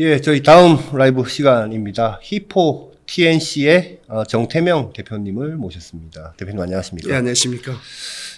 예, 저희 다음 라이브 시간입니다. 히포 TNC의 정태명 대표님을 모셨습니다. 대표님 안녕하십니까? 네, 안녕하십니까.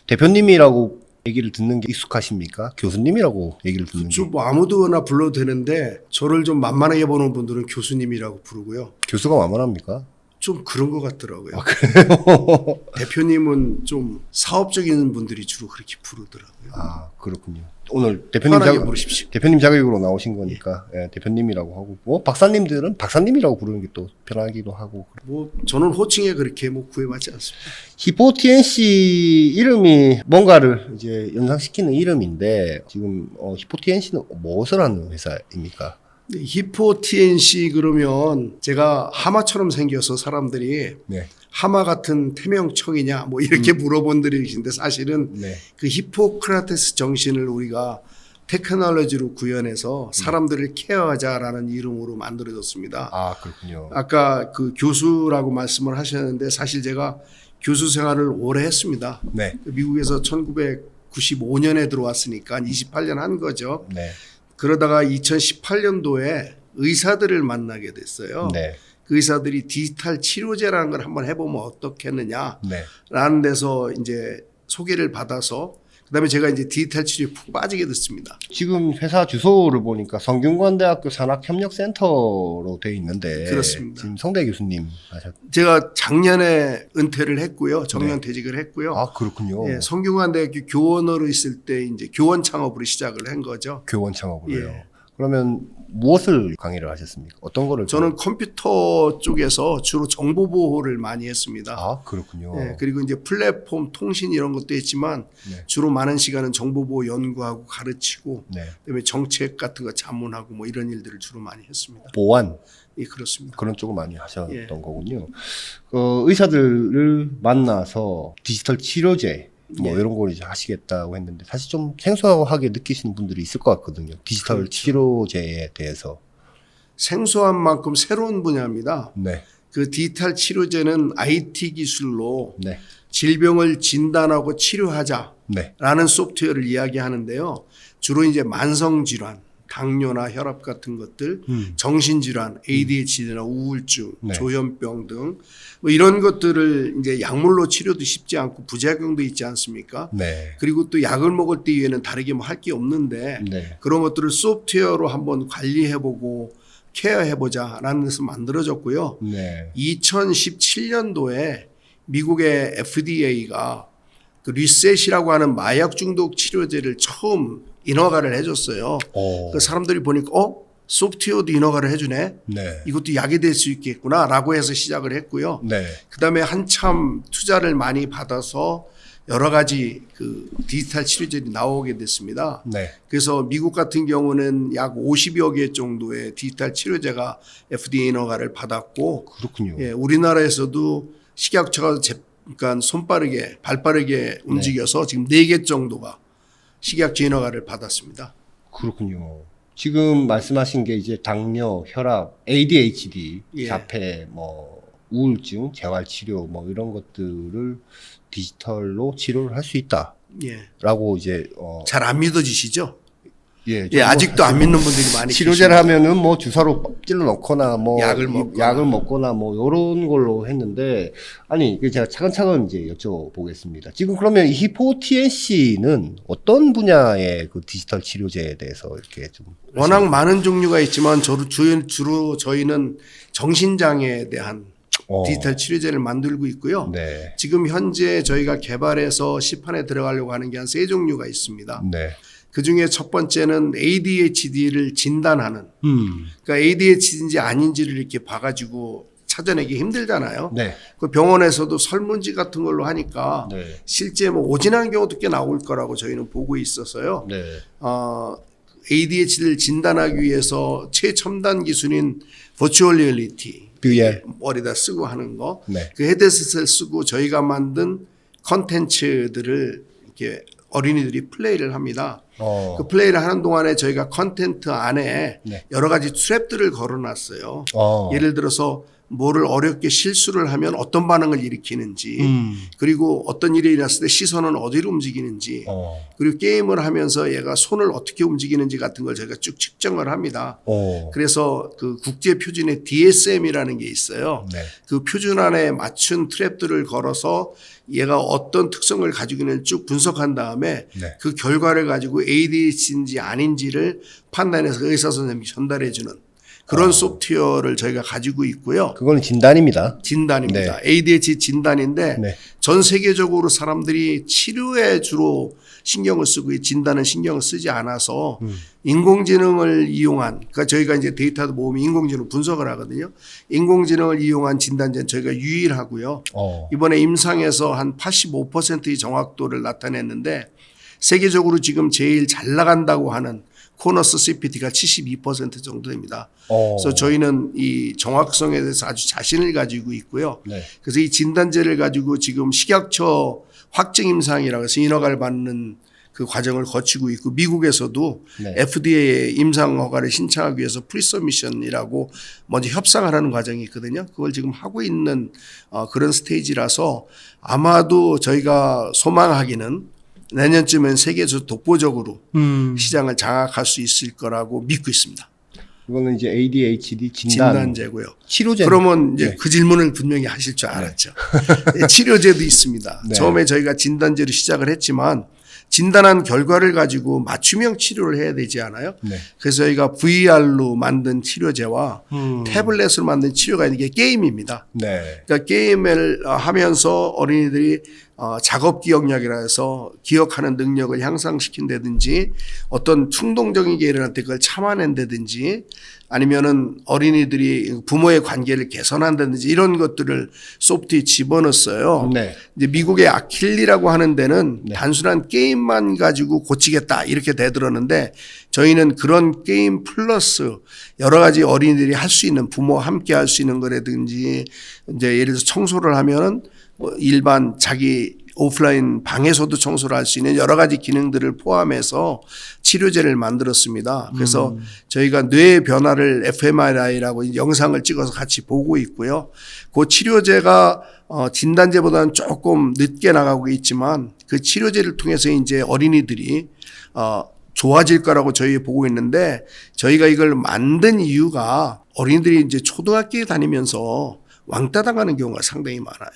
대표님이라고 얘기를 듣는 게 익숙하십니까? 교수님이라고 얘기를 듣는 게. 뭐 아무도나 불러도 되는데 저를 좀 만만하게 보는 분들은 교수님이라고 부르고요. 교수가 만만합니까? 좀 그런 것 같더라고요. 아, 그래요? 대표님은 좀 사업적인 분들이 주로 그렇게 부르더라고요. 아, 그렇군요. 오늘 대표님 편하게 부르십시오. 대표님 자격으로 나오신 거니까 예, 대표님이라고 하고 뭐 박사님들은 박사님이라고 부르는 게 또 편하기도 하고. 뭐 저는 호칭에 그렇게 뭐 구애받지 않습니다. 히포 TNC 이름이 뭔가를 이제 연상시키는 이름인데 지금 히포 TNC는 무엇을 하는 회사입니까? 히포 TNC 그러면 제가 하마처럼 생겨서 사람들이 네. 하마 같은 태명청이냐 뭐 이렇게 물어본 분들이 계신데 사실은 네. 그 히포크라테스 정신을 우리가 테크놀로지로 구현해서 사람들을 케어하자라는 이름으로 만들어졌습니다. 아, 그렇군요. 아까 그 교수라고 말씀을 하셨는데 사실 제가 교수 생활을 오래 했습니다. 네. 미국에서 1995년에 들어왔으니까 28년 한 거죠. 네. 그러다가 2018년도에 의사들을 만나게 됐어요. 네. 그 의사들이 디지털 치료제라는 걸 한번 해보면 어떻겠느냐라는 네. 데서 이제 소개를 받아서 그다음에 제가 이제 디지털 치료에 푹 빠지게 됐습니다. 지금 회사 주소를 보니까 성균관대학교 산학협력센터로 돼 있는데 그렇습니다. 지금 성대 교수님 하셨. 제가 작년에 은퇴를 했고요. 정년 네. 퇴직을 했고요. 아, 그렇군요. 예, 성균관대학교 교원으로 있을 때 이제 교원 창업으로 시작을 한 거죠. 교원 창업으로요. 예. 그러면 무엇을 강의를 하셨습니까? 어떤 거를? 저는 컴퓨터 쪽에서 주로 정보 보호를 많이 했습니다. 아, 그렇군요. 예, 그리고 이제 플랫폼 통신 이런 것도 했지만 네. 주로 많은 시간은 정보 보호 연구하고 가르치고 네. 그다음에 정책 같은 거 자문하고 뭐 이런 일들을 주로 많이 했습니다. 보안 예, 그렇습니다. 그런 쪽을 많이 하셨던 예. 거군요. 의사들을 만나서 디지털 치료제 뭐 예. 이런 걸 이제 하시겠다고 했는데 사실 좀 생소하게 느끼시는 분들이 있을 것 같거든요. 디지털 그렇죠. 치료제에 대해서. 생소한 만큼 새로운 분야입니다. 네, 그 디지털 치료제는 IT 기술로 네, 질병을 진단하고 치료하자라는 네, 소프트웨어를 이야기하는데요. 주로 이제 만성 질환, 당뇨나 혈압 같은 것들, 정신질환, ADHD나 우울증, 네. 조현병 등 뭐 이런 것들을 이제 약물로 치료도 쉽지 않고 부작용도 있지 않습니까? 네, 그리고 또 약을 먹을 때 이외에는 다르게 뭐 할 게 없는데 네, 그런 것들을 소프트웨어로 한번 관리해보고 케어해보자라는 데서 만들어졌고요. 네. 2017년도에 미국의 FDA가 그 리셋이라고 하는 마약 중독 치료제를 처음 인허가를 해줬어요. 그 사람들이 보니까 소프트웨어도 인허가를 해주네. 네, 이것도 약이 될 수 있겠구나라고 해서 시작을 했고요. 네, 그다음에 한참 투자를 많이 받아서 여러 가지 그 디지털 치료제들이 나오게 됐습니다. 네. 그래서 미국 같은 경우는 약 50여 개 정도의 디지털 치료제가 FDA 인허가를 받았고, 그렇군요. 예, 우리나라에서도 식약처가 그러니까 손빠르게 발빠르게 움직여서 지금 4개 정도가 식약처 인허가를 받았습니다. 그렇군요. 지금 말씀하신 게 이제 당뇨, 혈압, ADHD, 예. 자폐, 뭐 우울증, 재활치료 뭐 이런 것들을 디지털로 치료를 할 수 있다라고 예. 이제 잘 안 믿어지시죠? 예, 예, 아직도 안 믿는 분들이 많이 치료제를 계십니다. 하면은 뭐 주사로 찔러 넣거나 뭐 약을 먹거나 뭐 요런 걸로 했는데 아니 제가 차근차근 이제 여쭤보겠습니다. 지금 그러면 이 히포 TNC는 어떤 분야의 그 디지털 치료제에 대해서 이렇게 좀 워낙 많은 종류가 있지만 주로 저희는 정신장애에 대한 디지털 치료제를 만들고 있고요. 네. 지금 현재 저희가 개발해서 시판에 들어가려고 하는 게 한 3종류가 있습니다. 네. 그 중에 첫 번째는 ADHD를 진단하는, 그러니까 ADHD인지 아닌지를 이렇게 봐가지고 찾아내기 힘들잖아요. 네. 그 병원에서도 설문지 같은 걸로 하니까 네. 실제 뭐 오진한 경우도 꽤 나올 거라고 저희는 보고 있어서요. 네. ADHD를 진단하기 위해서 최첨단 기술인 버추얼 리얼리티, VR. 머리다 쓰고 하는 거, 네. 그 헤드셋을 쓰고 저희가 만든 컨텐츠들을 이렇게 어린이들이 플레이를 합니다. 그 플레이를 하는 동안에 저희가 컨텐트 안에 네. 여러 가지 트랩들을 걸어놨어요. 예를 들어서 뭐를 어렵게 실수를 하면 어떤 반응을 일으키는지 그리고 어떤 일이 일어났을 때 시선은 어디로 움직이는지 그리고 게임을 하면서 얘가 손을 어떻게 움직이는지 같은 걸 저희가 쭉 측정을 합니다. 그래서 그 국제 표준의 DSM이라는 게 있어요. 네. 그 표준 안에 맞춘 트랩들을 걸어서 얘가 어떤 특성을 가지고 있는지 쭉 분석한 다음에 네. 그 결과를 가지고 ADHD인지 아닌지를 판단해서 의사 선생님이 전달해 주는 그런 소프트웨어를 저희가 가지고 있고요. 그거는 진단입니다. 진단입니다. ADHD 진단인데 네. 전 세계적으로 사람들이 치료에 주로 신경을 쓰고 진단은 신경을 쓰지 않아서 인공지능을 이용한 그러니까 저희가 이제 데이터도 모으면 인공지능 분석을 하거든요. 인공지능을 이용한 진단제는 저희가 유일하고요. 이번에 임상에서 한 85%의 정확도를 나타냈는데 세계적으로 지금 제일 잘 나간다고 하는 코너스 CPT가 72% 정도 됩니다. 그래서 저희는 이 정확성에 대해서 아주 자신을 가지고 있고요. 네. 그래서 이 진단제를 가지고 지금 식약처 확증 임상이라고 해서 인허가를 받는 그 과정을 거치고 있고 미국에서도 네. FDA 임상 허가를 신청하기 위해서 프리서미션이라고 먼저 협상을 하는 과정이 있거든요. 그걸 지금 하고 있는 그런 스테이지라서 아마도 저희가 소망하기는 내년쯤엔 세계에서 독보적으로 시장을 장악할 수 있을 거라고 믿고 있습니다. 이거는 이제 ADHD 진단제고요. 치료제. 그러면 이제 네. 그 질문을 분명히 하실 줄 알았죠. 네, 치료제도 있습니다. 네. 처음에 저희가 진단제로 시작을 했지만 진단한 결과를 가지고 맞춤형 치료를 해야 되지 않아요? 네. 그래서 저희가 VR로 만든 치료제와 태블릿으로 만든 치료가 있는 게 게임입니다. 네. 그러니까 게임을 하면서 어린이들이 작업 기억력이라 해서 기억하는 능력을 향상시킨다든지 어떤 충동적인 게 일어날 때 그걸 참아낸다든지 아니면은 어린이들이 부모의 관계를 개선한다든지 이런 것들을 소프트에 집어넣었어요. 네. 이제 미국의 아킬리라고 하는 데는 네. 단순한 게임만 가지고 고치겠다 이렇게 되들었는데 저희는 그런 게임 플러스 여러 가지 어린이들이 할 수 있는 부모와 함께 할 수 있는 거라든지 이제 예를 들어서 청소를 하면은 일반 자기 오프라인 방에서도 청소를 할 수 있는 여러 가지 기능들을 포함해서 치료제를 만들었습니다. 그래서 저희가 뇌의 변화를 fMRI라고 영상을 찍어서 같이 보고 있고요. 그 치료제가 진단제보다는 조금 늦게 나가고 있지만 그 치료제를 통해서 이제 어린이들이 좋아질 거라고 저희 보고 있는데 저희가 이걸 만든 이유가 어린이들이 이제 초등학교에 다니면서 왕따 당하는 경우가 상당히 많아요.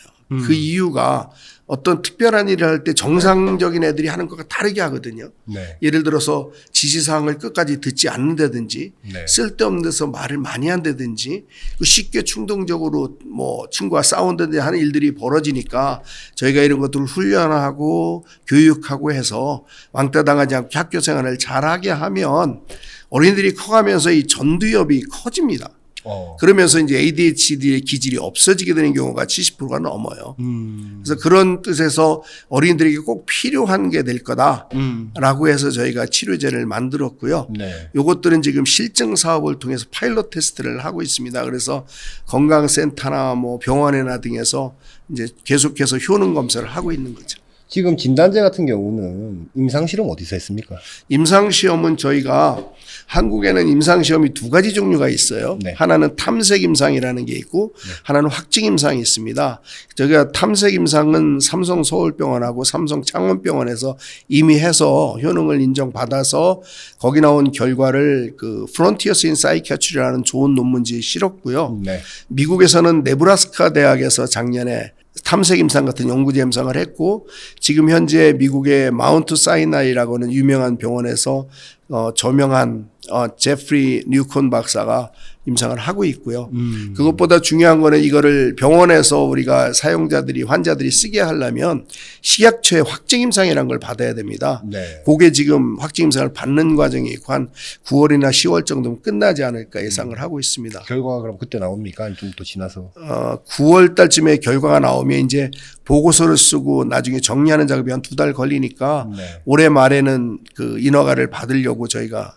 그 이유가 어떤 특별한 일을 할 때 정상적인 애들이 하는 것과 다르게 하거든요. 네. 예를 들어서 지시사항을 끝까지 듣지 않는다든지 네. 쓸데없는 데서 말을 많이 한다든지 쉽게 충동적으로 뭐 친구와 싸운다든지 하는 일들이 벌어지니까 저희가 이런 것들을 훈련하고 교육하고 해서 왕따 당하지 않고 학교 생활을 잘하게 하면 어린이들이 커가면서 이 전두엽이 커집니다. 그러면서 이제 ADHD의 기질이 없어지게 되는 경우가 70%가 넘어요. 그래서 그런 뜻에서 어린이들에게 꼭 필요한 게 될 거다라고 해서 저희가 치료제를 만들었고요. 네. 요것들은 지금 실증 사업을 통해서 파일럿 테스트를 하고 있습니다. 그래서 건강센터나 뭐 병원이나 등에서 이제 계속해서 효능 검사를 하고 있는 거죠. 지금 진단제 같은 경우는 임상실험 어디서 했습니까? 임상시험은 저희가 한국에는 임상시험이 두 가지 종류가 있어요. 네. 하나는 탐색 임상이라는 게 있고 하나는 확증 임상이 있습니다. 저희가 탐색 임상은 삼성 서울병원하고 삼성 창원병원에서 이미 해서 효능을 인정받아서 거기 나온 결과를 그 프론티어스 인 사이키아트리라는 좋은 논문지에 실었고요. 네. 미국에서는 네브라스카 대학에서 작년에 탐색 임상 같은 연구제 임상을 했고 지금 현재 미국의 마운트 사이나이라고 하는 유명한 병원에서 저명한 제프리 뉴콘 박사가 임상을 하고 있고요. 그것보다 중요한 거는 이거를 병원에서 우리가 사용자들이 환자들이 쓰게 하려면 식약처의 확증 임상이라는 걸 받아야 됩니다. 네. 그게 지금 확증 임상을 받는 과정이 있고 한 9월이나 10월 정도면 끝나지 않을까 예상을 하고 있습니다. 결과가 그럼 그때 나옵니까? 아니면 좀 더 지나서? 9월 달쯤에 결과가 나오면 이제 보고서를 쓰고 나중에 정리하는 작업이 한 2달 걸리니까 네. 올해 말에는 그 인허가를 받으려고 저희가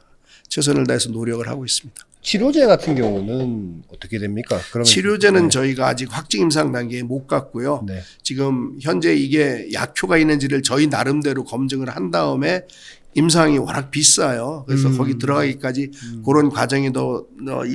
최선을 다해서 노력을 하고 있습니다. 치료제 같은 경우는 어떻게 됩니까? 그러면 치료제는 저희가 아직 확증 임상 단계에 못 갔고요. 네. 지금 현재 이게 약효가 있는지를 저희 나름대로 검증을 한 다음에 임상이 워낙 비싸요. 그래서 거기 들어가기까지 그런 과정이 더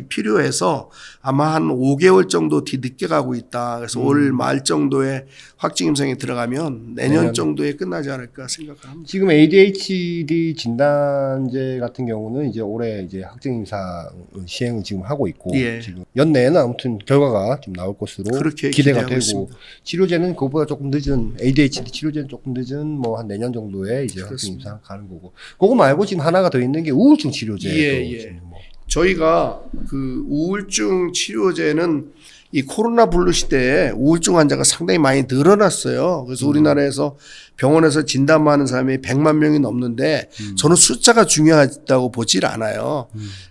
필요해서 아마 한 5개월 정도 뒤 늦게 가고 있다. 그래서 올 말 정도에 확진 임상이 들어가면 내년 정도에 끝나지 않을까 생각합니다. 지금 ADHD 진단제 같은 경우는 이제 올해 이제 확진 임상 시행을 지금 하고 있고 예. 지금 연내에는 아무튼 결과가 좀 나올 것으로 그렇게 기대가 기대하고 되고 있습니다. 치료제는 그거보다 조금 늦은 ADHD 치료제는 조금 늦은 뭐 한 내년 정도에 이제 확진 그렇습니다. 임상 가는 거고 그거 말고 지금 하나가 더 있는 게 우울증 치료제도 예. 지금 뭐 저희가 그 우울증 치료제는 이 코로나 블루 시대에 우울증 환자가 상당히 많이 늘어났어요. 그래서 우리나라에서 병원에서 진단받는 사람이 100만 명이 넘는데 저는 숫자가 중요하다고 보질 않아요.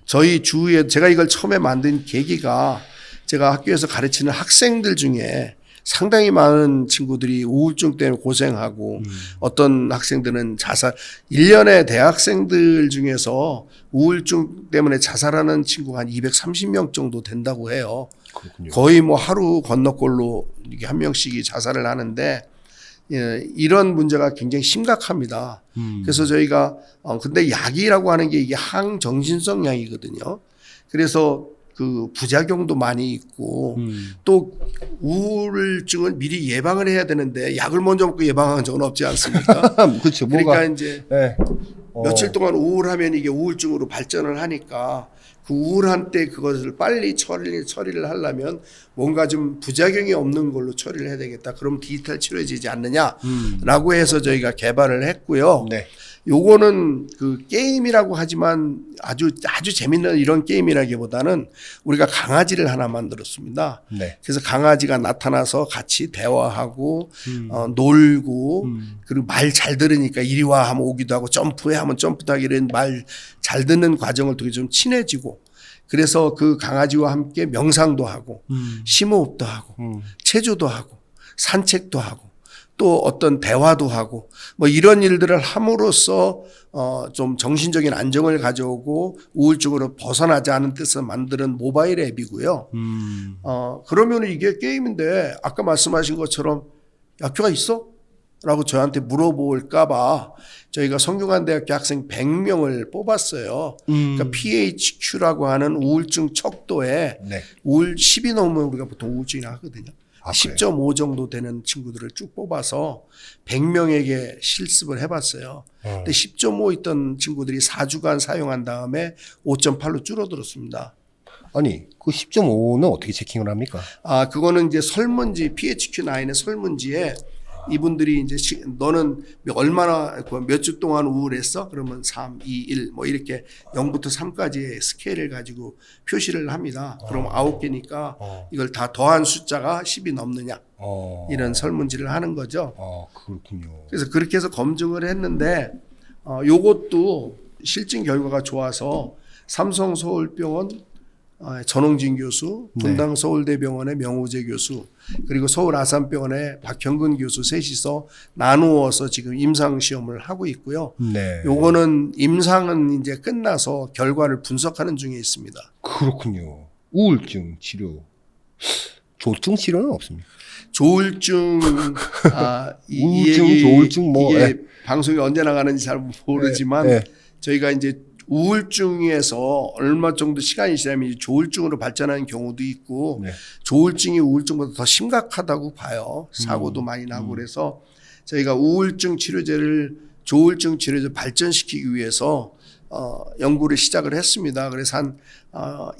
저희 주위에 제가 이걸 처음에 만든 계기가 제가 학교에서 가르치는 학생들 중에 상당히 많은 친구들이 우울증 때문에 고생하고 어떤 학생들은 자살 1년에 대학생들 중에서 우울증 때문에 자살하는 친구가 한 230명 정도 된다고 해요. 그렇군요. 거의 뭐 하루 건너꼴로 이렇게 한 명씩이 자살을 하는데 예, 이런 문제가 굉장히 심각합니다. 그래서 저희가 근데 약이라고 하는 게 이게 항정신성 약이거든요. 그래서 그 부작용도 많이 있고 또 우울증을 미리 예방을 해야 되는데 약을 먼저 먹고 예방한 적은 없지 않습니까? 그렇죠. 그러니까 뭐가 이제 네. 며칠 동안 우울하면 이게 우울증으로 발전을 하니까 그 우울한 때 그것을 빨리 처리를 하려면 뭔가 좀 부작용이 없는 걸로 처리를 해야 되겠다. 그럼 디지털 치료제지 않느냐라고 해서 저희가 개발을 했고요. 네. 요거는 그 게임이라고 하지만 아주 재밌는 이런 게임이라기보다는 우리가 강아지를 하나 만들었습니다. 네. 그래서 강아지가 나타나서 같이 대화하고 놀고 그리고 말 잘 들으니까 이리 와 하면 오기도 하고 점프해 하면 점프도 하기 이런 말 잘 듣는 과정을 통해 좀 친해지고 그래서 그 강아지와 함께 명상도 하고 심호흡도 하고 체조도 하고 산책도 하고 또 어떤 대화도 하고 뭐 이런 일들을 함으로써 좀 정신적인 안정을 가져오고 우울증으로 벗어나지 않은 뜻을 만드는 모바일 앱이고요. 그러면 이게 게임인데 아까 말씀하신 것처럼 약효가 있어? 라고 저한테 물어볼까봐 저희가 성균관대학교 학생 100명을 뽑았어요. 그러니까 PHQ라고 하는 우울증 척도에 네. 우울 10이 넘으면 우리가 보통 우울증이 하거든요. 아, 그래요? 10.5 정도 되는 친구들을 쭉 뽑아서 100명에게 실습을 해봤어요. 근데 10.5 있던 친구들이 4주간 사용한 다음에 5.8로 줄어들었습니다. 아니 그 10.5는 어떻게 체킹을 합니까? 아, 그거는 이제 설문지 PHQ-9의 설문지에 이분들이 이제 너는 얼마나 몇 주 동안 우울했어? 그러면 3, 2, 1 뭐 이렇게 0부터 3까지의 스케일을 가지고 표시를 합니다. 그럼 9개니까 이걸 다 더한 숫자가 10이 넘느냐 이런 설문지를 하는 거죠. 그렇군요. 그래서 그렇게 해서 검증을 했는데 요것도 실증 결과가 좋아서 삼성 서울병원 전홍진 교수, 분당 서울대병원의 명호재 교수, 그리고 서울 아산병원의 박형근 교수 셋이서 나누어서 지금 임상 시험을 하고 있고요. 네. 요거는 임상은 이제 끝나서 결과를 분석하는 중에 있습니다. 그렇군요. 우울증 치료, 조증 치료는 없습니까? 조울증, 우울증, 조울증 뭐 이게 방송이 언제 나가는지 잘 모르지만 네. 저희가 이제 우울증에서 얼마 정도 시간이 지나면 조울증으로 발전하는 경우도 있고 조울증이 우울증보다 더 심각하다고 봐요. 사고도 많이 나고 그래서 저희가 우울증 치료제를 조울증 치료제 발전시키기 위해서 연구를 시작을 했습니다. 그래서 한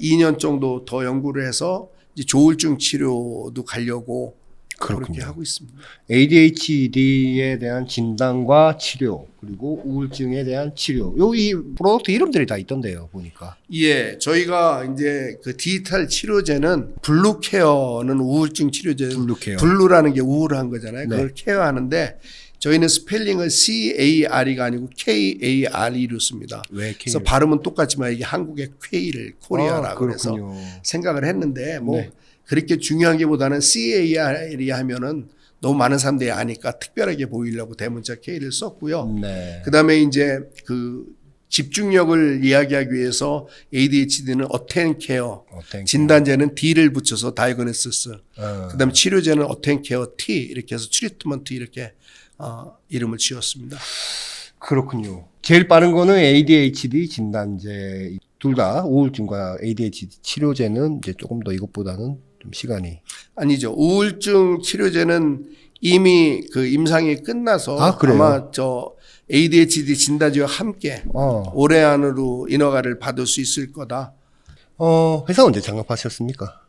2년 정도 더 연구를 해서 이제 조울증 치료도 가려고 그렇게 하고 있습니다. ADHD에 대한 진단과 치료 그리고 우울증에 대한 치료. 이 프로덕트 이름들이 다 있던데요, 보니까. 예, 저희가 이제 그 디지털 치료제는 블루케어는 우울증 치료제. 블루케어. 블루라는 게 우울한 거잖아요. 네. 그걸 케어하는데 저희는 스펠링을 CARE가 아니고 KARE로 씁니다. 왜 그래서 발음은 똑같지만 이게 한국의 퀘이를 코리아라고 해서 생각을 했는데 뭐 그렇게 중요한 게보다는 CARE 하면은 너무 많은 사람들이 아니까 특별하게 보이려고 대문자 K를 썼고요. 네. 그다음에 이제 그 집중력을 이야기하기 위해서 ADHD는 어텐케어, 진단제는 D를 붙여서 다이그노시스, 그다음에 치료제는 어텐케어 T 이렇게 해서 트리트먼트 이렇게 이름을 지었습니다. 그렇군요. 제일 빠른 거는 ADHD 진단제. 둘 다 우울증과 ADHD 치료제는 이제 조금 더 이것보다는 좀 시간이. 아니죠. 우울증 치료제는 이미 그 임상이 끝나서 아, 그래요? 아마 저 ADHD 진단제와 함께 올해 안으로 인허가를 받을 수 있을 거다. 회사 언제 창업하셨습니까?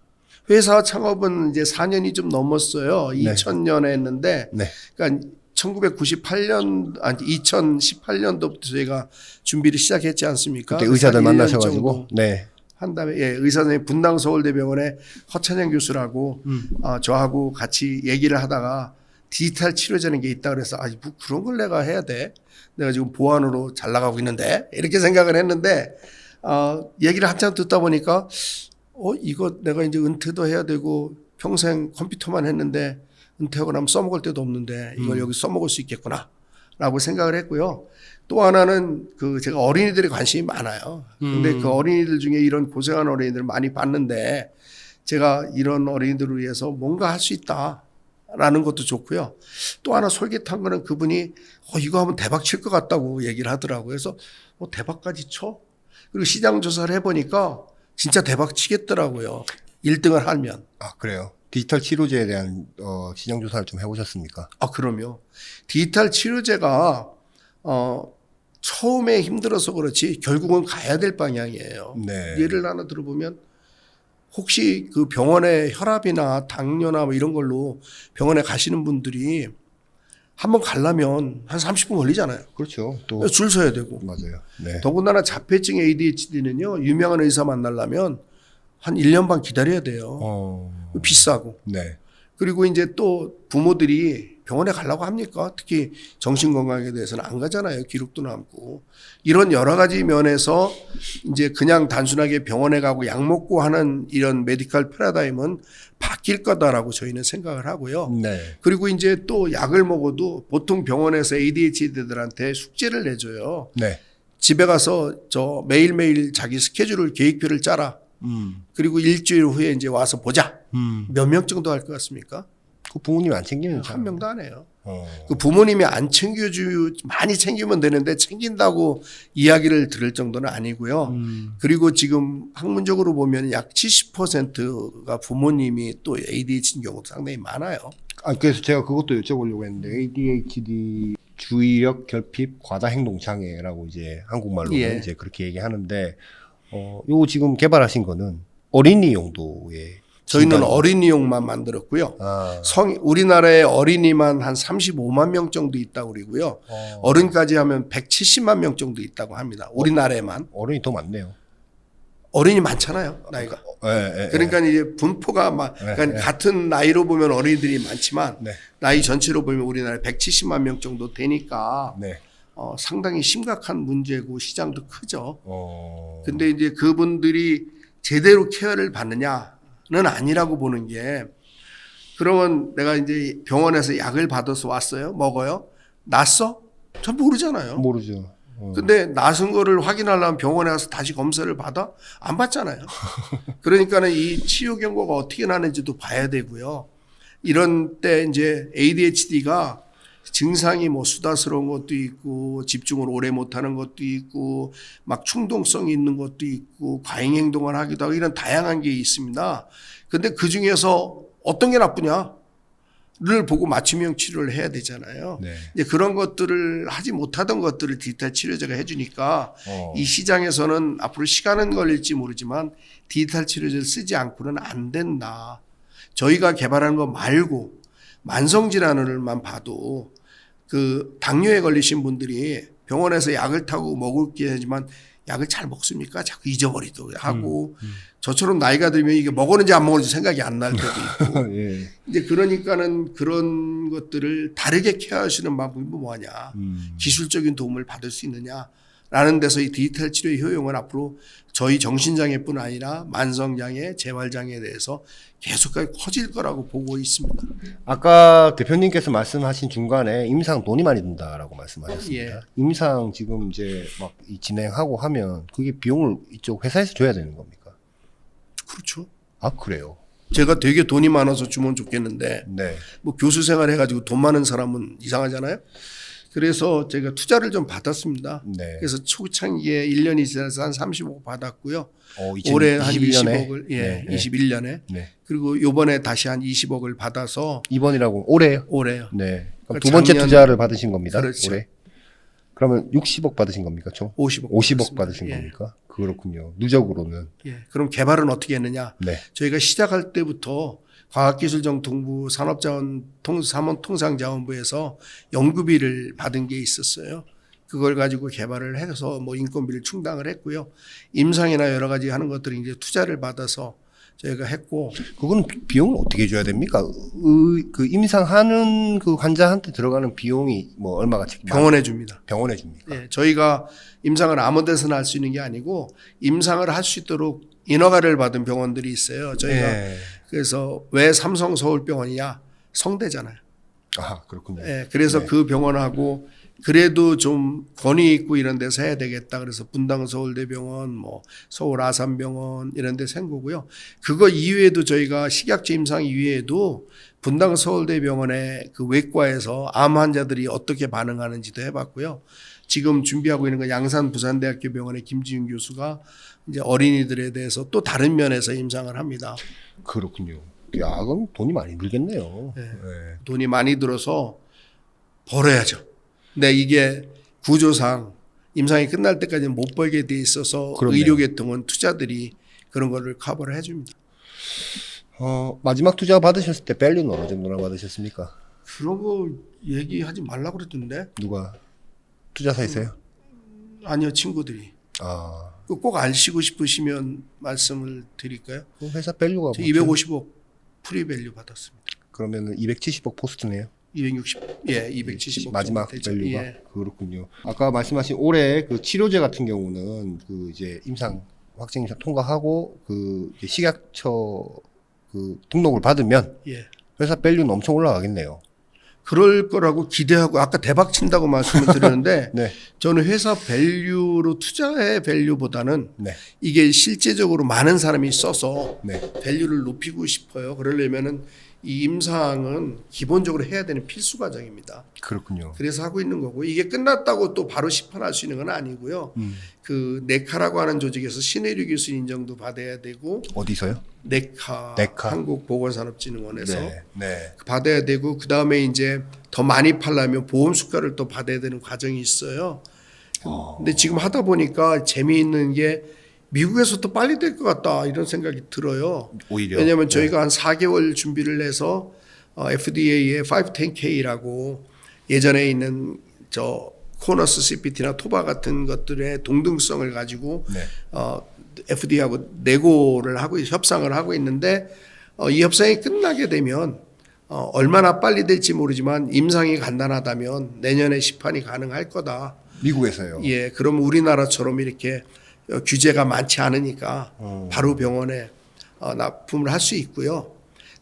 회사 창업은 이제 4년이 좀 넘었어요. 네. 2000년에 했는데, 네. 그러니까 1998년, 아니 2018년도부터 저희가 준비를 시작했지 않습니까? 그때 의사들 한 1년 만나셔가지고. 정도 네. 한 다음에 의사 선생님 분당 서울대병원의 허찬영 교수라고 저하고 같이 얘기를 하다가 디지털 치료제라는 게 있다 그래서 뭐 그런 걸 내가 해야 돼. 내가 지금 보안으로 잘 나가고 있는데 이렇게 생각을 했는데 얘기를 한참 듣다 보니까 이거 내가 이제 은퇴도 해야 되고 평생 컴퓨터만 했는데 은퇴하고 나면 써먹을 데도 없는데 이걸 여기 써먹을 수 있겠구나 라고 생각을 했고요. 또 하나는 제가 어린이들에 관심이 많아요. 근데 그 어린이들 중에 이런 고생하는 어린이들을 많이 봤는데 제가 이런 어린이들을 위해서 뭔가 할 수 있다라는 것도 좋고요. 또 하나 솔깃한 거는 그분이 이거 하면 대박 칠 것 같다고 얘기를 하더라고요. 그래서 대박까지 쳐? 그리고 시장 조사를 해보니까 진짜 대박 치겠더라고요. 1등을 하면. 아, 그래요. 디지털 치료제에 대한 시장 조사를 좀 해보셨습니까? 그럼요. 디지털 치료제가 처음에 힘들어서 그렇지 결국은 가야 될 방향이에요. 네. 예를 하나 들어보면 혹시 그 병원에 혈압이나 당뇨나 뭐 이런 걸로 병원에 가시는 분들이 한번 가려면 한 30분 걸리잖아요. 그렇죠. 또 줄 서야 되고. 맞아요. 네. 더군다나 자폐증 ADHD는요. 유명한 의사 만나려면 한 1년 반 기다려야 돼요. 비싸고. 네. 그리고 이제 또 부모들이 병원에 가려고 합니까? 특히 정신건강에 대해서는 안 가잖아요. 기록도 남고. 이런 여러 가지 면에서 이제 그냥 단순하게 병원에 가고 약 먹고 하는 이런 메디컬 패러다임은 바뀔 거다라고 저희는 생각을 하고요. 네. 그리고 이제 또 약을 먹어도 보통 병원에서 ADHD들한테 숙제를 내줘요. 네. 집에 가서 매일매일 자기 스케줄을 계획표를 짜라. 그리고 일주일 후에 이제 와서 보자. 몇 명 정도 할 것 같습니까? 그 부모님이 안 챙기면 한 명도 안 해요. 어. 그 부모님이 안 많이 챙기면 되는데 챙긴다고 이야기를 들을 정도는 아니고요. 그리고 지금 학문적으로 보면 약 70%가 부모님이 또 ADHD 경우도 상당히 많아요. 그래서 제가 그것도 여쭤보려고 했는데 ADHD 주의력 결핍 과다 행동 장애라고 이제 한국말로는 예. 이제 그렇게 얘기하는데 요 지금 개발하신 거는 어린이 용도의 저희는 진단- 어린이용만 만들었고요. 우리나라에 어린이만 한 35만 명 정도 있다고 그러고요. 어른까지 하면 170만 명 정도 있다고 합니다. 우리나라에만. 어른이 더 많네요. 어린이 많잖아요, 나이가. 그러니까 이제 분포가 그러니까 같은 나이로 보면 어린이들이 많지만 네. 나이 전체로 보면 우리나라에 170만 명 정도 되니까 네. 상당히 심각한 문제고 시장도 크죠. 어. 근데 이제 그분들이 제대로 케어를 받느냐는 아니라고 보는 게 그러면 내가 이제 병원에서 약을 받아서 왔어요. 먹어요. 낫어? 잘 모르잖아요. 모르죠. 근데 낫은 거를 확인하려면 병원에 가서 다시 검사를 받아? 안 받잖아요. 그러니까는 이 치유 경과가 어떻게 나는지도 봐야 되고요. 이런 때 이제 ADHD가 증상이 뭐 수다스러운 것도 있고 집중을 오래 못하는 것도 있고 막 충동성이 있는 것도 있고 과잉 행동을 하기도 하고 이런 다양한 게 있습니다. 근데 그 중에서 어떤 게 나쁘냐를 보고 맞춤형 치료를 해야 되잖아요. 네. 이제 그런 것들을 하지 못하던 것들을 디지털 치료제가 해주니까 이 시장에서는 앞으로 시간은 걸릴지 모르지만 디지털 치료제를 쓰지 않고는 안 된다. 저희가 개발하는 거 말고 만성질환을만 봐도 그 당뇨에 걸리신 분들이 병원에서 약을 타고 먹을 게 하지만 약을 잘 먹습니까? 자꾸 잊어버리도 하고 저처럼 나이가 들면 이게 먹었는지 안 먹었는지 생각이 안 날 때도 있고 예. 이제 그러니까는 그런 것들을 다르게 케어하시는 방법이 뭐냐 기술적인 도움을 받을 수 있느냐라는 데서 이 디지털 치료의 효용은 앞으로 저희 정신장애뿐 아니라 만성장애, 재활장애에 대해서 계속까지 커질 거라고 보고 있습니다. 아까 대표님께서 말씀하신 중간에 임상 돈이 많이 든다라고 말씀하셨습니다. 예. 임상 지금 이제 막 진행하고 하면 그게 비용을 이쪽 회사에서 줘야 되는 겁니까? 그렇죠. 아, 그래요? 제가 되게 돈이 많아서 주면 좋겠는데 네. 뭐 교수 생활 해가지고 돈 많은 사람은 이상하잖아요. 그래서 제가 투자를 좀 받았습니다. 네. 그래서 초창기에 1년이 지나서 한 30억 받았고요. 2021년에? 올해 한 20억을 네, 네. 21년에 네. 그리고 요번에 다시 한 20억을 받아서 이번이라고 올해요? 올해요. 네. 그럼 그러니까 두 번째 작년- 투자를 받으신 겁니다. 그렇죠. 올해. 그러면 60억 받으신 겁니까, 총? 50억 50억 받으신 예. 겁니까? 그렇군요. 누적으로는. 예. 그럼 개발은 어떻게 했느냐? 네. 저희가 시작할 때부터 과학기술정통부 산업통상자원부에서 연구비를 받은 게 있었어요. 그걸 가지고 개발을 해서 뭐 인건비를 충당을 했고요. 임상이나 여러 가지 하는 것들이 이제 투자를 받아서 저희가 했고 그거는 비용을 어떻게 줘야 됩니까? 그 임상하는 그 환자한테 들어가는 비용이 뭐 얼마가 병원에 줍니다. 병원에 줍니까? 예, 저희가 임상을 아무 데서나 할 수 있는 게 아니고 임상을 할 수 있도록 인허가를 받은 병원들이 있어요. 저희가 네. 그래서 왜 삼성 서울병원이냐? 성대잖아요. 아, 그렇군요. 예, 그래서 네. 그 병원하고 그래도 좀 권위 있고 이런 데서 해야 되겠다. 그래서 분당 서울대병원, 뭐 서울 아산병원 이런 데서 한 거고요. 그거 이외에도 저희가 식약처 임상 이외에도 분당 서울대병원의 그 외과에서 암 환자들이 어떻게 반응하는지도 해봤고요. 지금 준비하고 있는 건 양산 부산대학교 병원의 김지윤 교수가 이제 어린이들에 대해서 또 다른 면에서 임상을 합니다. 그렇군요. 야, 그럼 돈이 많이 들겠네요. 네. 네. 돈이 많이 들어서 벌어야죠. 근데 이게 구조상 임상이 끝날 때까지는 못 벌게 돼 있어서 그렇네요. 의료계통은 투자들이 그런 거를 커버를 해줍니다. 마지막 투자 받으셨을 때 밸류는 어느 정도나 받으셨습니까? 그런 거 얘기하지 말라고 그랬던데? 누가? 투자사에서요? 아니요, 친구들이. 아, 꼭 아시고 싶으시면 말씀을 드릴까요? 그 회사 밸류가 저 뭐죠? 250억 프리밸류 받았습니다. 그러면은 270억 포스트네요. 270억 마지막 정도 되죠. 밸류가 예. 그렇군요. 아까 말씀하신 올해 그 치료제 같은 경우는 그 이제 확정 임상 통과하고 그 이제 식약처 그 등록을 받으면 예. 회사 밸류는 엄청 올라가겠네요. 그럴 거라고 기대하고 아까 대박 친다고 말씀을 드렸는데 네, 저는 회사 밸류로 투자의 밸류보다는 네, 이게 실제적으로 많은 사람이 써서 네. 밸류를 높이고 싶어요. 그러려면은 이 임상은 기본적으로 해야 되는 필수 과정입니다. 그렇군요. 그래서 하고 있는 거고 이게 끝났다고 또 바로 시판할 수 있는 건 아니고요. 그 네카라고 하는 조직에서 신의료 교수 인정도 받아야 되고 어디서요? 네카. 네카. 한국보건산업진흥원에서 네, 네. 받아야 되고 그 다음에 이제 더 많이 팔려면 보험 수가를 또 받아야 되는 과정이 있어요. 근데 지금 하다 보니까 재미있는 게 미국에서 또 빨리 될 것 같다 이런 생각이 들어요. 오히려. 왜냐하면 네. 저희가 한 4개월 준비를 해서 FDA의 510K라고 예전에 있는 저 코너스 CPT나 토바 같은 것들의 동등성을 가지고 네. FDA하고 내고를 하고 협상을 하고 있는데 이 협상이 끝나게 되면 얼마나 빨리 될지 모르지만 임상이 간단하다면 내년에 시판이 가능할 거다. 미국에서요. 예, 그럼 우리나라처럼 이렇게 규제가 많지 않으니까 바로 병원에 납품을 할 수 있고요.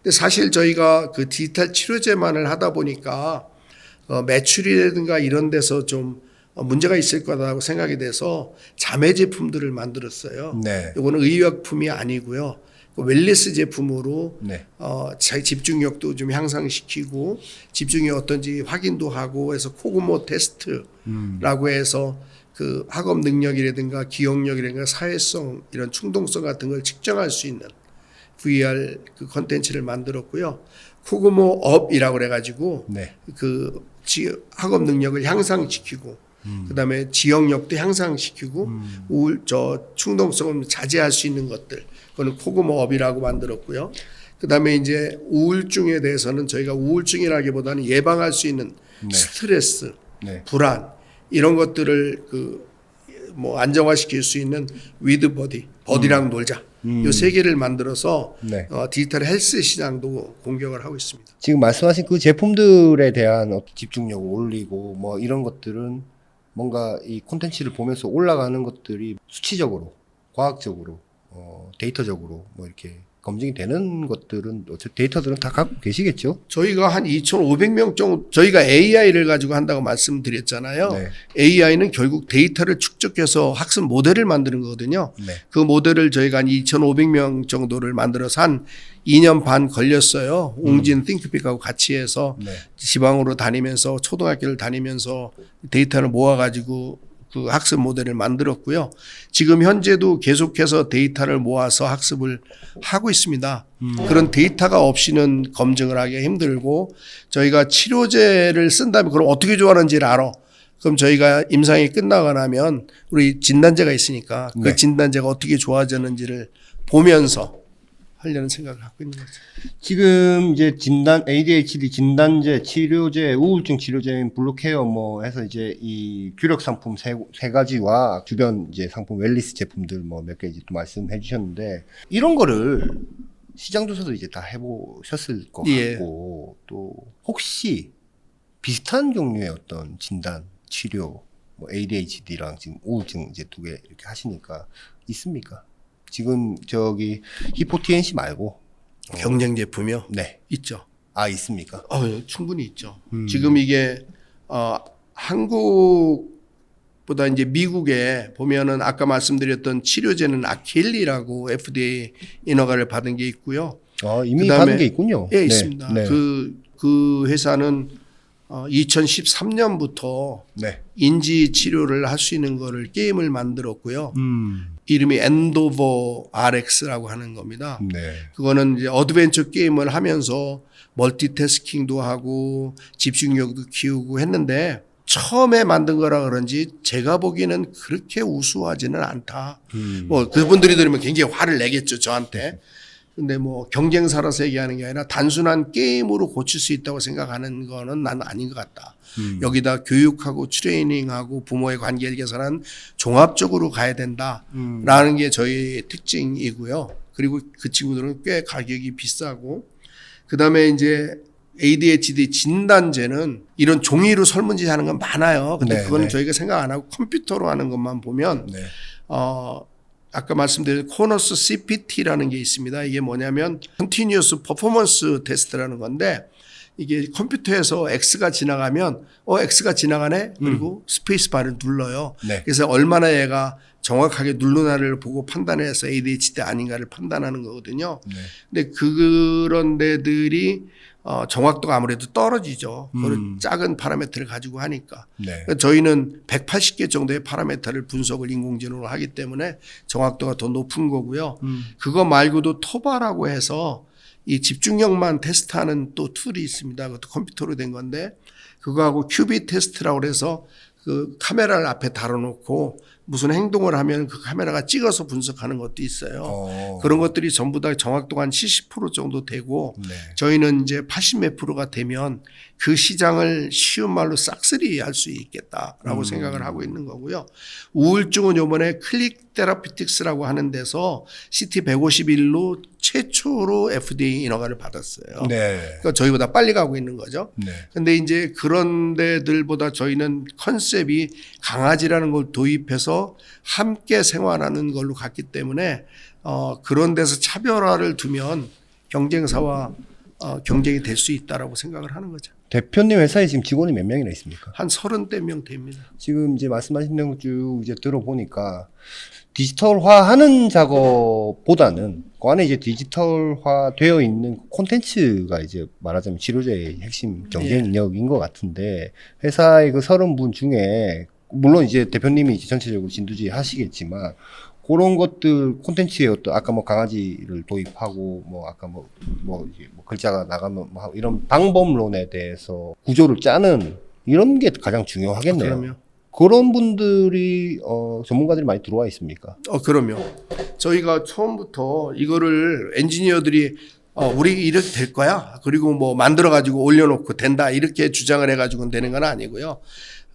근데 사실 저희가 그 디지털 치료제만을 하다 보니까 매출이라든가 이런 데서 좀 문제가 있을 거라고 생각이 돼서 자매 제품들을 만들었어요. 네. 이거는 의약품이 아니고요. 그 웰리스 제품으로 네. 자기 집중력도 좀 향상시키고 집중이 어떤지 확인도 하고 해서 코그모 테스트라고 해서 그 학업 능력이라든가 기억력이라든가 사회성 이런 충동성 같은 걸 측정할 수 있는 VR 그 컨텐츠를 만들었고요. 코그모 업이라고 그래가지고 네. 그 학업 능력을 향상시키고 그다음에 지역력도 향상시키고 충동성을 자제할 수 있는 것들 그거는 코그모 업이라고 만들었고요. 그다음에 이제 우울증에 대해서는 저희가 우울증이라기보다는 예방할 수 있는 스트레스, 네. 불안 이런 것들을 그 뭐 안정화시킬 수 있는 위드 버디랑 놀자. 요 세 개를 만들어서 네. 디지털 헬스 시장도 공격을 하고 있습니다. 지금 말씀하신 그 제품들에 대한 집중력을 올리고 뭐 이런 것들은 뭔가 이 콘텐츠를 보면서 올라가는 것들이 수치적으로, 과학적으로, 데이터적으로 뭐 이렇게 검증이 되는 것들은 데이터들은 다 갖고 계시겠죠? 저희가 한 2,500명 정도, 저희가 AI를 가지고 한다고 말씀드렸잖아요. 네. AI는 결국 데이터를 축적해서 학습 모델을 만드는 거거든요. 네. 그 모델을 저희가 한 2,500명 정도를 만들어서 한 2년 반 걸렸어요. 웅진 띵크픽하고 같이 해서 네. 지방으로 다니면서 초등학교를 다니면서 데이터를 모아가지고 그 학습 모델을 만들었고요. 지금 현재도 계속해서 데이터를 모아서 학습을 하고 있습니다. 그런 데이터가 없이는 검증을 하기가 힘들고 저희가 치료제를 쓴다면 그럼 어떻게 좋아하는지를 알아. 그럼 저희가 임상이 끝나고 나면 우리 진단제가 있으니까 그 네. 진단제가 어떻게 좋아졌는지를 보면서 하려는 생각을 갖고 있는 거죠. 지금 이제 ADHD 진단제, 치료제, 우울증 치료제인 블루케어 뭐 해서 이제 이 규력 상품 세 가지와 주변 이제 상품 웰리스 제품들 뭐 몇 개 이제 또 말씀해 주셨는데 이런 거를 시장 조사도 이제 다 해보셨을 것 예. 같고 또 혹시 비슷한 종류의 어떤 진단, 치료, 뭐 ADHD랑 지금 우울증 이제 두 개 이렇게 하시니까 있습니까? 지금 저기 히포TNC 말고 경쟁 제품이요? 네. 있죠. 아 있습니까? 충분히 있죠. 지금 이게 한국보다 이제 미국에 보면은 아까 말씀드렸던 치료제는 아킬리라고 FDA 인허가를 받은 게 있고요. 이미 그다음에- 받은 게 있군요. 예, 네. 있습니다. 네. 그 회사는 2013년부터 네. 인지 치료를 할 수 있는 거를 게임을 만들었고요. 이름이 엔도버 RX라고 하는 겁니다. 네. 그거는 이제 어드벤처 게임을 하면서 멀티태스킹도 하고 집중력도 키우고 했는데 처음에 만든 거라 그런지 제가 보기에는 그렇게 우수하지는 않다. 뭐 그분들이 들으면 굉장히 화를 내겠죠, 저한테. 근데 뭐 경쟁사라서 얘기하는 게 아니라 단순한 게임으로 고칠 수 있다고 생각하는 거는 난 아닌 것 같다. 여기다 교육하고 트레이닝하고 부모의 관계를 개선한 종합적으로 가야 된다라는 게 저희 특징이고요. 그리고 그 친구들은 꽤 가격이 비싸고 그다음에 이제 ADHD 진단제는 이런 종이로 설문지 하는 건 많아요. 근데 네, 그거는 네. 저희가 생각 안 하고 컴퓨터로 하는 것만 보면 네. 아까 말씀드린 코너스 CPT라는 게 있습니다. 이게 뭐냐면 Continuous Performance Test라는 건데 이게 컴퓨터에서 X가 지나가면 X가 지나가네 그리고 스페이스바를 눌러요. 네. 그래서 얼마나 얘가 정확하게 누르나를 보고 판단해서 ADHD 아닌가를 판단하는 거거든요. 네. 근데 그런 데들이 정확도가 아무래도 떨어지죠. 그런 작은 파라미터를 가지고 하니까. 네. 그러니까 저희는 180개 정도의 파라미터를 분석을 인공지능으로 하기 때문에 정확도가 더 높은 거고요. 그거 말고도 토바라고 해서 이 집중력만 테스트하는 또 툴이 있습니다. 그것도 컴퓨터로 된 건데 그거하고 큐비 테스트라고 해서 그 카메라를 앞에 달아놓고 무슨 행동을 하면 그 카메라가 찍어서 분석하는 것도 있어요. 그런 것들이 전부 다 정확도가 한 70% 정도 되고 네. 저희는 이제 80몇 프로가 되면 그 시장을 쉬운 말로 싹쓸이 할 수 있겠다라고 생각을 하고 있는 거고요. 우울증은 이번에 클릭 테라피틱스라고 하는 데서 CT151로 최초로 FDA 인허가를 받았어요. 네. 그러니까 저희보다 빨리 가고 있는 거죠. 네. 근데 이제 그런 데들보다 저희는 컨셉이 강아지라는 걸 도입해서 함께 생활하는 걸로 갔기 때문에 그런 데서 차별화를 두면 경쟁사와 경쟁이 될 수 있다라고 생각을 하는 거죠. 대표님 회사에 지금 직원이 몇 명이나 있습니까? 한 30명 됩니다. 지금 이제 말씀하신 내용 쭉 이제 들어보니까 디지털화하는 작업보다는 그 안에 이제 디지털화 되어 있는 콘텐츠가 이제 말하자면 치료제의 핵심 경쟁력인 것 같은데 회사의 그 30분 중에 물론 이제 대표님이 이제 전체적으로 진두지 하시겠지만 그런 것들 콘텐츠의 어떤 아까 뭐 강아지를 도입하고 뭐 아까 뭐 이제 뭐 글자가 나가면 뭐 이런 방법론에 대해서 구조를 짜는 이런 게 가장 중요하겠네요. 그럼요. 그런 분들이 전문가들이 많이 들어와 있습니까? 그럼요. 저희가 처음부터 이거를 엔지니어들이 우리 이렇게 될 거야. 그리고 뭐 만들어 가지고 올려놓고 된다 이렇게 주장을 해가지고는 되는 건 아니고요.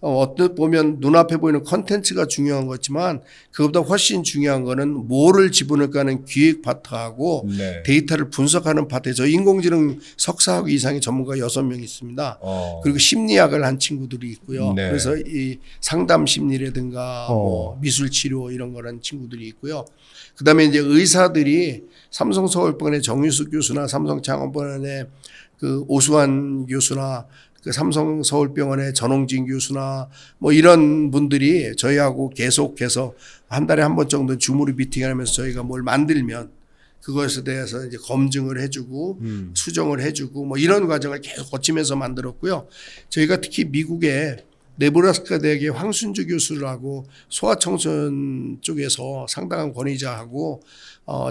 어떻게 보면 눈앞에 보이는 컨텐츠가 중요한 거지만 그것보다 훨씬 중요한 거는 뭐를 집어넣을까 하는 기획 파트하고 네. 데이터를 분석하는 파트에 저 인공지능 석사학 이상의 전문가 6명 있습니다. 그리고 심리학을 한 친구들이 있고요. 네. 그래서 이 상담 심리라든가 뭐 미술 치료 이런 거라는 친구들이 있고요. 그다음에 이제 의사들이 삼성 서울병원의 정유숙 교수나 삼성 창원병원의 그 오수환 교수나 그 삼성 서울병원의 전홍진 교수나 뭐 이런 분들이 저희하고 계속해서 한 달에 한 번 정도 줌으로 미팅하면서 저희가 뭘 만들면 그것에 대해서 이제 검증을 해주고 수정을 해주고 뭐 이런 과정을 계속 거치면서 만들었고요. 저희가 특히 미국의 네브라스카 대학의 황순주 교수라고 소아청소년 쪽에서 상당한 권위자하고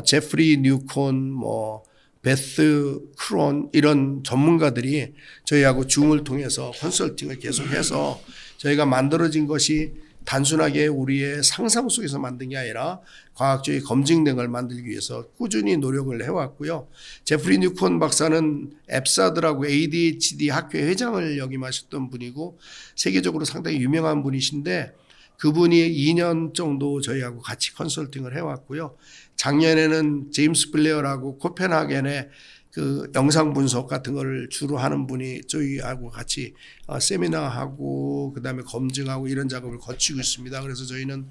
제프리 뉴콘 뭐 베스 크론 이런 전문가들이 저희하고 줌을 통해서 컨설팅을 계속해서 저희가 만들어진 것이 단순하게 우리의 상상 속에서 만든 게 아니라 과학적인 검증된 걸 만들기 위해서 꾸준히 노력을 해왔고요. 제프리 뉴콘 박사는 앱사드라고 ADHD 학회 회장을 역임하셨던 분이고 세계적으로 상당히 유명한 분이신데 그분이 2년 정도 저희하고 같이 컨설팅을 해왔고요. 작년에는 제임스 블레어라고 코펜하겐의 그 영상 분석 같은 거를 주로 하는 분이 저희하고 같이 세미나하고 그다음에 검증하고 이런 작업을 거치고 있습니다. 그래서 저희는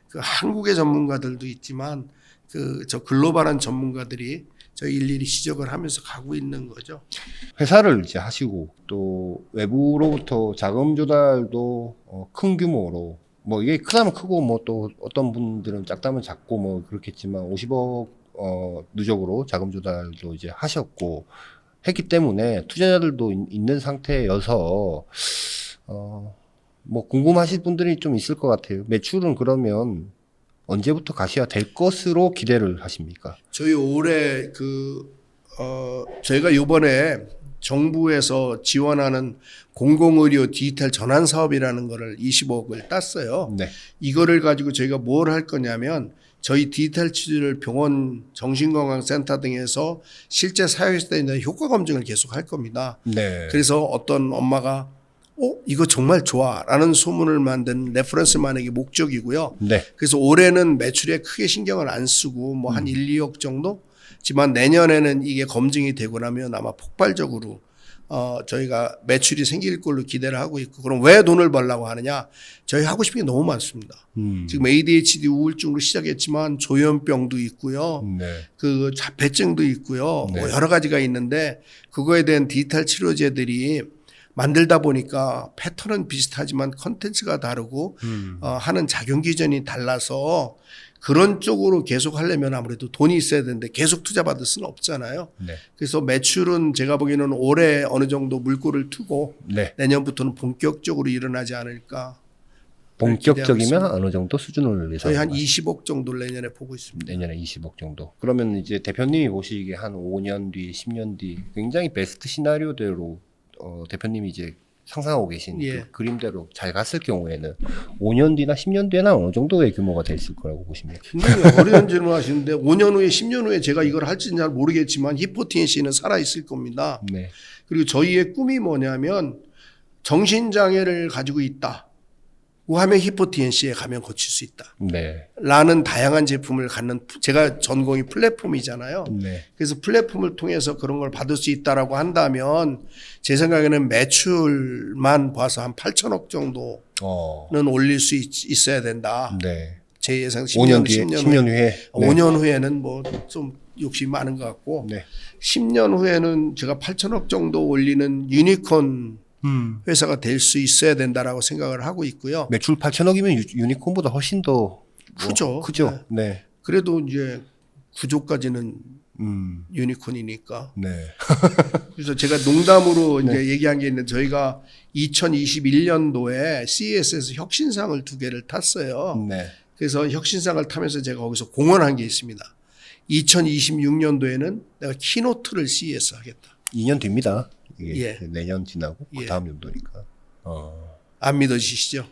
그 한국의 전문가들도 있지만 그 저 글로벌한 전문가들이 저희 일일이 지적을 하면서 가고 있는 거죠. 회사를 이제 하시고 또 외부로부터 자금 조달도 큰 규모로 뭐 이게 크다면 크고 뭐 또 어떤 분들은 작다면 작고 뭐 그렇겠지만 50억 누적으로 자금 조달도 이제 하셨고 했기 때문에 투자자들도 있는 상태여서 뭐 궁금하실 분들이 좀 있을 것 같아요. 매출은 그러면 언제부터 가셔야 될 것으로 기대를 하십니까? 저희 올해 저희가 이번에 정부에서 지원하는 공공의료 디지털 전환 사업이라는 거를 20억을 땄어요. 네. 이거를 가지고 저희가 뭘 할 거냐면 저희 디지털 치료를 병원, 정신건강센터 등에서 실제 사용했을 때 있는 효과 검증을 계속 할 겁니다. 네. 그래서 어떤 엄마가 이거 정말 좋아 라는 소문을 만든 레퍼런스 만약에 목적이고요. 네. 그래서 올해는 매출에 크게 신경을 안 쓰고 뭐 한 1, 2억 정도? 지만 내년에는 이게 검증이 되고 나면 아마 폭발적으로 저희가 매출이 생길 걸로 기대를 하고 있고 그럼 왜 돈을 벌려고 하느냐? 저희 하고 싶은 게 너무 많습니다. 지금 ADHD 우울증으로 시작했지만 조현병도 있고요. 네. 그 자폐증도 있고요. 네. 뭐 여러 가지가 있는데 그거에 대한 디지털 치료제들이 만들다 보니까 패턴은 비슷하지만 컨텐츠가 다르고 하는 작용 기전이 달라서 그런 쪽으로 계속 하려면 아무래도 돈이 있어야 되는데 계속 투자받을 수는 없잖아요. 네. 그래서 매출은 제가 보기에는 올해 어느 정도 물꼬를 트고 네. 내년부터는 본격적으로 일어나지 않을까. 본격적이면 어느 정도 수준을 예상? 저희 한 20억 정도를 내년에 보고 있습니다. 내년에 20억 정도. 그러면 이제 대표님이 보시기에 한 5년 뒤, 10년 뒤 굉장히 베스트 시나리오대로 대표님이 이제 상상하고 계신 예. 그 그림대로 잘 갔을 경우에는 5년 뒤나 10년 뒤에는 어느 정도의 규모가 돼 있을 거라고 보십니까? 굉장히 어려운 질문 하시는데 5년 후에 10년 후에 제가 이걸 할지는 잘 모르겠지만 히포티엔시는 살아있을 겁니다. 네. 그리고 저희의 꿈이 뭐냐면 정신장애를 가지고 있다. 하면 히포티엔시에 가면 고칠 수 있다. 네. 라는 다양한 제품을 갖는 제가 전공이 플랫폼이잖아요. 네. 그래서 플랫폼을 통해서 그런 걸 받을 수 있다라고 한다면 제 생각에는 매출만 봐서 한 8천억 정도는 올릴 수 있어야 된다. 네. 제 예상 5년 뒤에, 10년 후에. 네. 5년 후에는 뭐 좀 욕심이 많은 것 같고 네. 10년 후에는 제가 8천억 정도 올리는 유니콘 회사가 될 수 있어야 된다라고 생각을 하고 있고요. 매출 8천억이면 유니콘보다 훨씬 더 크죠. 크죠. 네. 그래도 이제 구조까지는 유니콘이니까. 네. 그래서 제가 농담으로 이제 얘기한 게 있는데 저희가 2021년도에 CES에서 혁신상을 2개를 탔어요. 네. 그래서 혁신상을 타면서 제가 거기서 공언한 게 있습니다. 2026년도에는 내가 키노트를 CES 하겠다. 2년 뒤입니다. 이게 예. 내년 지나고 예. 그 다음 연도니까. 안 믿어지시죠?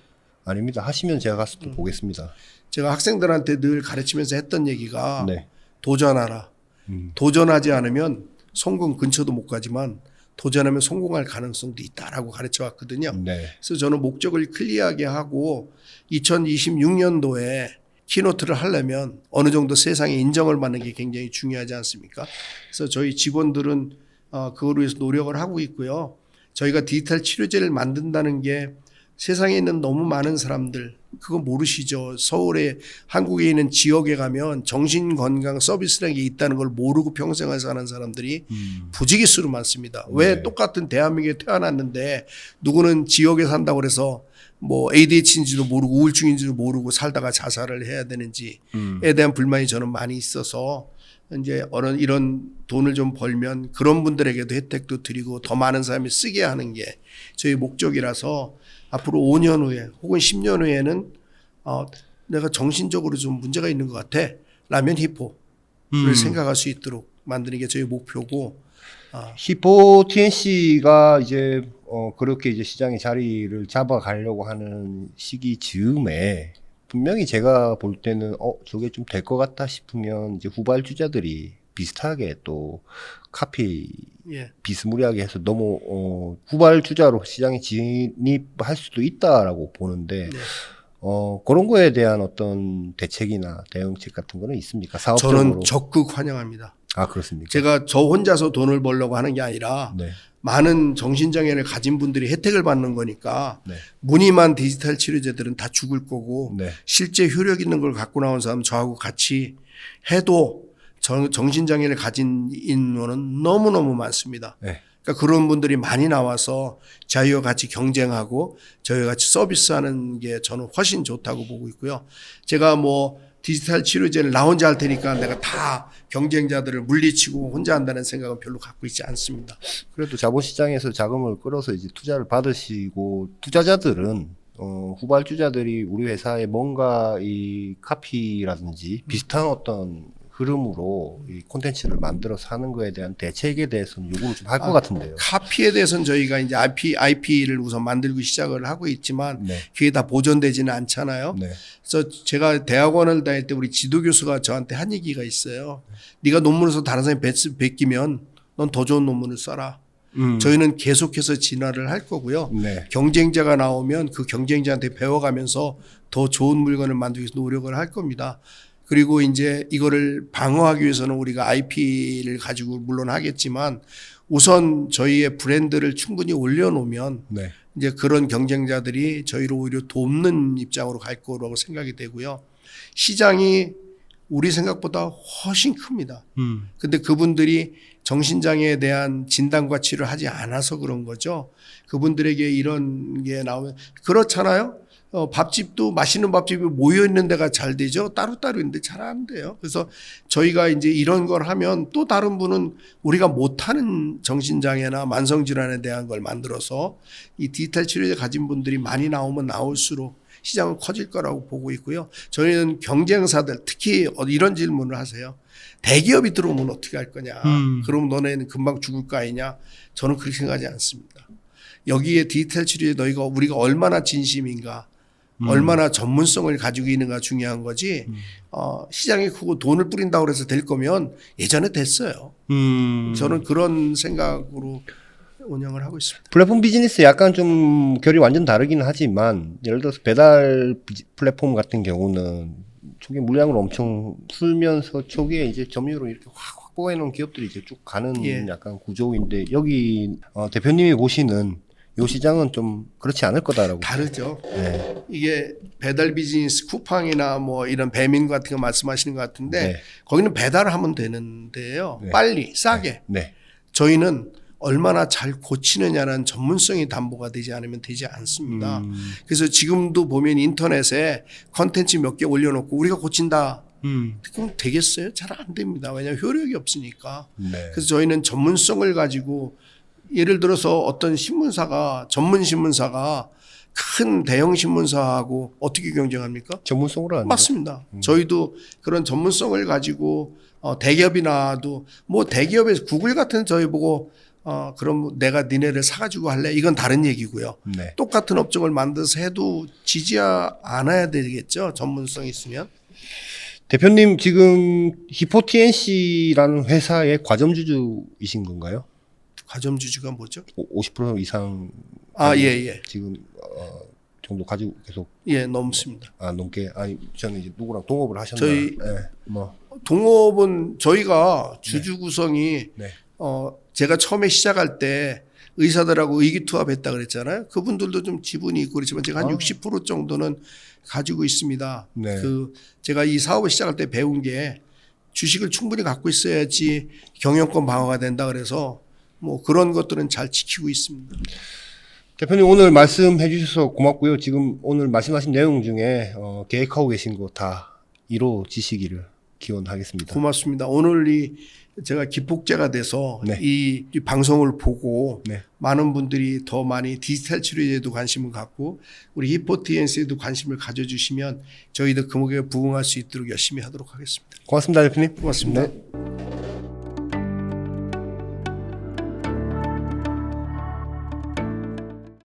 아닙니다. 하시면 제가 가서 또 보겠습니다. 제가 학생들한테 늘 가르치면서 했던 얘기가 네. 도전하라. 도전하지 않으면 성공 근처도 못 가지만 도전하면 성공할 가능성도 있다라고 가르쳐 왔거든요. 네. 그래서 저는 목적을 클리어하게 하고 2026년도에 키노트를 하려면 어느 정도 세상에 인정을 받는 게 굉장히 중요하지 않습니까? 그래서 저희 직원들은 그거를 위해서 노력을 하고 있고요. 저희가 디지털 치료제를 만든다는 게 세상에 있는 너무 많은 사람들 그거 모르시죠. 서울에 한국에 있는 지역에 가면 정신건강 서비스라는 게 있다는 걸 모르고 평생을 사는 사람들이 부지기수로 많습니다. 왜 네. 똑같은 대한민국에 태어났는데 누구는 지역에 산다고 그래서 뭐 ADHD인지도 모르고 우울증인지도 모르고 살다가 자살을 해야 되는지에 대한 불만이 저는 많이 있어서 이제 이런 돈을 좀 벌면 그런 분들에게도 혜택도 드리고 더 많은 사람이 쓰게 하는 게 저희 목적이라서 앞으로 5년 후에 혹은 10년 후에는 내가 정신적으로 좀 문제가 있는 것 같아. 라면 히포를 생각할 수 있도록 만드는 게 저희 목표고. 히포 TNC가 이제 그렇게 이제 시장에 자리를 잡아가려고 하는 시기 즈음에 분명히 제가 볼 때는 저게 좀 될 것 같다 싶으면 이제 후발주자들이 비슷하게 또 카피 예. 비스무리하게 해서 너무 후발주자로 시장에 진입할 수도 있다라고 보는데 네. 그런 거에 대한 어떤 대책이나 대응책 같은 거는 있습니까? 사업적으로. 저는 적극 환영합니다. 아, 그렇습니까? 제가 저 혼자서 돈을 벌려고 하는 게 아니라 네. 많은 정신장애를 가진 분들이 혜택을 받는 거니까 네. 무늬만 디지털 치료제들은 다 죽을 거고 네. 실제 효력 있는 걸 갖고 나온 사람 저하고 같이 해도 정신장애를 가진 인원은 너무너무 많습니다. 네. 그러니까 그런 분들이 많이 나와서 저희와 같이 경쟁하고 저희와 같이 서비스하는 게 저는 훨씬 좋다고 보고 있고요. 제가 뭐 디지털 치료제를 나 혼자 할 테니까 내가 다 경쟁자들을 물리치고 혼자 한다는 생각은 별로 갖고 있지 않습니다. 그래도 자본시장에서 자금을 끌어서 이제 투자를 받으시고 투자자들은 후발주자들이 우리 회사에 뭔가 이 카피라든지 비슷한 어떤 흐름으로 이 콘텐츠를 만들어서 하는 거에 대한 대책에 대해서는 요구를 좀 할 것 같은데요. 카피에 대해서는 저희가 이제 IP를 우선 만들고 시작을 하고 있지만 네. 그게 다 보존되지는 않잖아요. 네. 그래서 제가 대학원을 다닐 때 우리 지도교수가 저한테 한 얘기가 있어요. 네가 논문을 써서 다른 사람이 베끼면 넌 더 좋은 논문을 써라. 저희는 계속해서 진화를 할 거고요. 네. 경쟁자가 나오면 그 경쟁자한테 배워가면서 더 좋은 물건을 만들기 위해서 노력을 할 겁니다. 그리고 이제 이거를 방어하기 위해서는 우리가 IP를 가지고 물론 하겠지만 우선 저희의 브랜드를 충분히 올려놓으면 네. 이제 그런 경쟁자들이 저희를 오히려 돕는 입장으로 갈 거라고 생각이 되고요. 시장이 우리 생각보다 훨씬 큽니다. 근데 그분들이 정신장애에 대한 진단과 치료를 하지 않아서 그런 거죠. 그분들에게 이런 게 나오면 그렇잖아요. 밥집도 맛있는 밥집이 모여 있는 데가 잘 되죠. 따로따로 있는데 잘 안 돼요. 그래서 저희가 이제 이런 걸 하면 또 다른 분은 우리가 못하는 정신장애나 만성질환에 대한 걸 만들어서 이 디지털 치료제 가진 분들이 많이 나오면 나올수록 시장은 커질 거라고 보고 있고요. 저희는 경쟁사들 특히 이런 질문을 하세요. 대기업이 들어오면 어떻게 할 거냐. 그럼 너네는 금방 죽을 거 아니냐. 저는 그렇게 생각하지 않습니다. 여기에 디지털 치료에 우리가 얼마나 진심인가. 얼마나 전문성을 가지고 있는가 중요한 거지. 시장이 크고 돈을 뿌린다고 해서 될 거면 예전에 됐어요. 저는 그런 생각으로 운영을 하고 있습니다. 플랫폼 비즈니스 약간 좀 결이 완전 다르긴 하지만 예를 들어서 배달 플랫폼 같은 경우는 초기에 물량을 엄청 풀면서 초기에 이제 점유율을 이렇게 확 확보해 놓은 기업들이 이제 쭉 가는 예. 약간 구조인데 여기 대표님이 보시는 요 시장은 좀 그렇지 않을 거다라고. 다르죠. 네. 이게 배달 비즈니스 쿠팡이나 뭐 이런 배민 같은 거 말씀하시는 것 같은데 네. 거기는 배달을 하면 되는데요. 네. 빨리 싸게. 네. 저희는 얼마나 잘 고치느냐는 전문성이 담보가 되지 않으면 되지 않습니다. 그래서 지금도 보면 인터넷에 컨텐츠 몇 개 올려놓고 우리가 고친다. 그럼 되겠어요? 잘 안 됩니다. 왜냐하면 효력이 없으니까. 네. 그래서 저희는 전문성을 가지고 예를 들어서 어떤 신문사가 전문 신문사가 큰 대형 신문사하고 어떻게 경쟁합니까? 전문성으로 하는 맞습니다. 저희도 그런 전문성을 가지고 대기업이 나와도 뭐 대기업에서 구글 같은 저희 보고 그럼 내가 니네를 사가지고 할래? 이건 다른 얘기고요. 네. 똑같은 업종을 만들어서 해도 지지 않아야 되겠죠. 전문성이 있으면. 대표님 지금 히포 TNC라는 회사의 과점주주이신 건가요? 가점 주주가 뭐죠? 50% 이상 아, 예, 예. 지금 정도 가지고 계속 예, 넘습니다. 넘게 아니 저는 이제 누구랑 동업을 하셨나? 저희 뭐 동업은 저희가 주주 구성이 네. 제가 처음에 시작할 때 의사들하고 의기투합했다 그랬잖아요. 그분들도 좀 지분이 있고 그렇지만 제가 한 60% 정도는 가지고 있습니다. 네. 제가 이 사업을 시작할 때 배운 게 주식을 충분히 갖고 있어야지 경영권 방어가 된다 그래서 뭐 그런 것들은 잘 지키고 있습니다. 대표님 오늘 말씀해 주셔서 고맙고요. 지금 오늘 말씀하신 내용 중에 계획하고 계신 거 다 이루어지시기를 기원하겠습니다. 고맙습니다. 오늘 제가 기폭제가 돼서 네. 이 방송을 보고 네. 많은 분들이 더 많이 디지털 치료제에도 관심을 갖고 우리 히포티엔스에도 관심을 가져주시면 저희도 그 목표에 부응할 수 있도록 열심히 하도록 하겠습니다. 고맙습니다, 대표님. 고맙습니다. 네.